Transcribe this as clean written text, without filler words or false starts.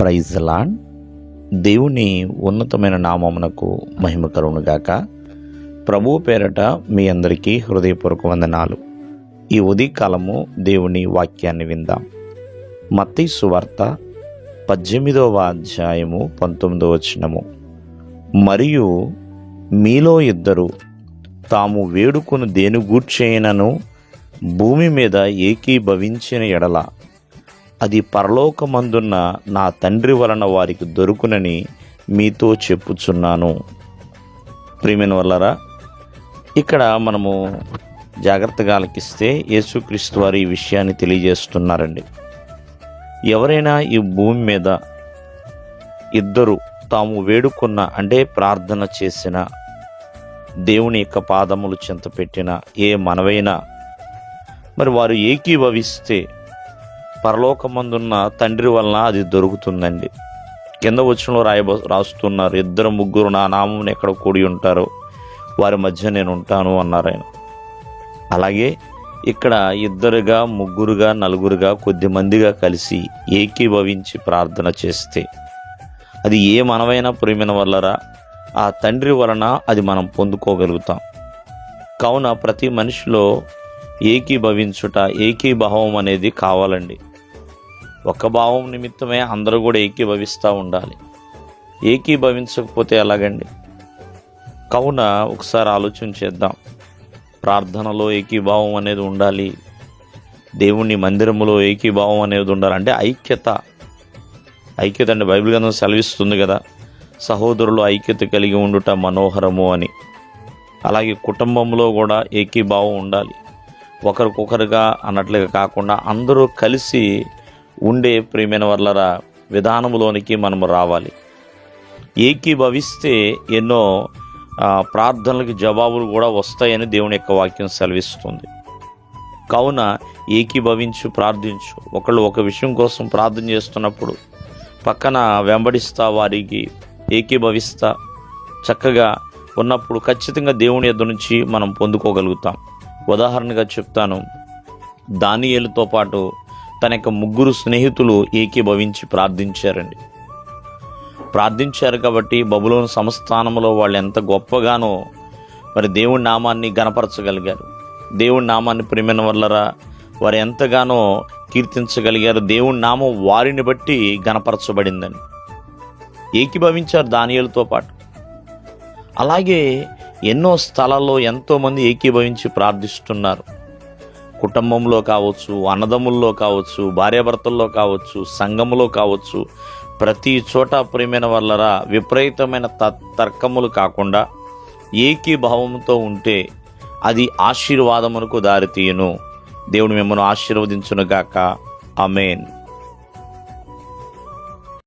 Praise lord. దేవుని ఉన్నతమైన నామమునకు మహిమ కలుగునుగాక. ప్రభువు పేరట మీ అందరికీ హృదయపూర్వక వందనాలు. ఈ ఉదయకాలము దేవుని వాక్యాన్ని విందాం. మత్తయి సువార్త 18వ అధ్యాయము 19వ వచనము. మరియు మీలో ఇద్దరు తాము వేడుకొను దేని గూర్చైనను భూమి మీద ఏకీభవించిన ఎడల అది పరలోకమందున్న నా తండ్రి వలన వారికి దొరుకునని మీతో చెప్పుచున్నాను. ప్రియమైన వాళ్ళరా, ఇక్కడ మనము జాగ్రత్తగా ఆలకిస్తే యేసుక్రీస్తు వారు ఈ విషయాన్ని తెలియజేస్తున్నారండి. ఎవరైనా ఈ భూమి మీద ఇద్దరు తాము వేడుకున్న అంటే ప్రార్థన చేసిన, దేవుని యొక్క పాదములు చెంత పెట్టిన ఏ మనవైనా మరి వారు ఏకీభవిస్తే పరలోకమందున్న తండ్రి వలన అది దొరుకుతుందండి. కింద వచనంలో రాస్తున్నారు, ఇద్దరు ముగ్గురు నా నామం ఎక్కడ కూడి ఉంటారో వారి మధ్య నేను ఉంటాను అన్నారు ఆయన. అలాగే ఇక్కడ ఇద్దరుగా, ముగ్గురుగా, నలుగురుగా, కొద్ది మందిగా కలిసి ఏకీభవించి ప్రార్థన చేస్తే అది ఏ మనవైనా ప్రేమిన వల్లరా ఆ తండ్రి వలన అది మనం పొందుకోగలుగుతాం. కావున ప్రతి మనిషిలో ఏకీభవించుట, ఏకీభావం అనేది కావాలండి. ఒక్క భావం నిమిత్తమే అందరూ కూడా ఏకీభవిస్తూ ఉండాలి. ఏకీభవించకపోతే ఎలాగండి? కావున ఒకసారి ఆలోచన చేద్దాం. ప్రార్థనలో ఏకీభావం అనేది ఉండాలి. దేవుని మందిరములో ఏకీభావం అనేది ఉండాలి. అంటే ఐక్యత అంటే బైబిల్ గ్రంథం సెలవిస్తుంది కదా, సహోదరులు ఐక్యత కలిగి ఉండుట మనోహరము అని. అలాగే కుటుంబంలో కూడా ఏకీభావం ఉండాలి. ఒకరికొకరుగా అన్నట్లుగా కాకుండా అందరూ కలిసి ఉండే ప్రియమైన వాళ్ళ విధానంలోనికి మనము రావాలి. ఏకీభవిస్తే ఎన్నో ప్రార్థనలకు జవాబులు కూడా వస్తాయని దేవుని యొక్క వాక్యం సెలవిస్తుంది. కావున ఏకీభవించు, ప్రార్థించు. ఒకళ్ళు ఒక విషయం కోసం ప్రార్థన చేస్తున్నప్పుడు పక్కన వెంబడిస్తా, వారికి ఏకీభవిస్తా చక్కగా ఉన్నప్పుడు ఖచ్చితంగా దేవుని యొద్ద నుంచి మనం పొందుకోగలుగుతాం. ఉదాహరణగా చెప్తాను, దానియేలుతో పాటు తన యొక్క ముగ్గురు స్నేహితులు ఏకీభవించి ప్రార్థించారు కాబట్టి బబులోను సంస్థానంలో వాళ్ళు ఎంత గొప్పగానో మరి దేవుడి నామాన్ని గణపరచగలిగారు. దేవుడి నామాన్ని ప్రేమిన వల్లరా వారు ఎంతగానో కీర్తించగలిగారు. దేవుడి నామం వారిని బట్టి గణపరచబడిందని ఏకీభవించారు దానియేలుతో పాటు. అలాగే ఎన్నో స్థలాల్లో ఎంతోమంది ఏకీభవించి ప్రార్థిస్తున్నారు. కుటుంబంలో కావచ్చు, అన్నదమ్ముల్లో కావచ్చు, భార్యాభర్తల్లో కావచ్చు, సంఘములో కావచ్చు, ప్రతి చోట ప్రియమైన వల్లరా విపరీతమైన తర్కములు కాకుండా ఏకీభావంతో ఉంటే అది ఆశీర్వాదమునకు దారితీయును. దేవుడు మిమ్మల్ని ఆశీర్వదించునుగాక. ఆమేన్.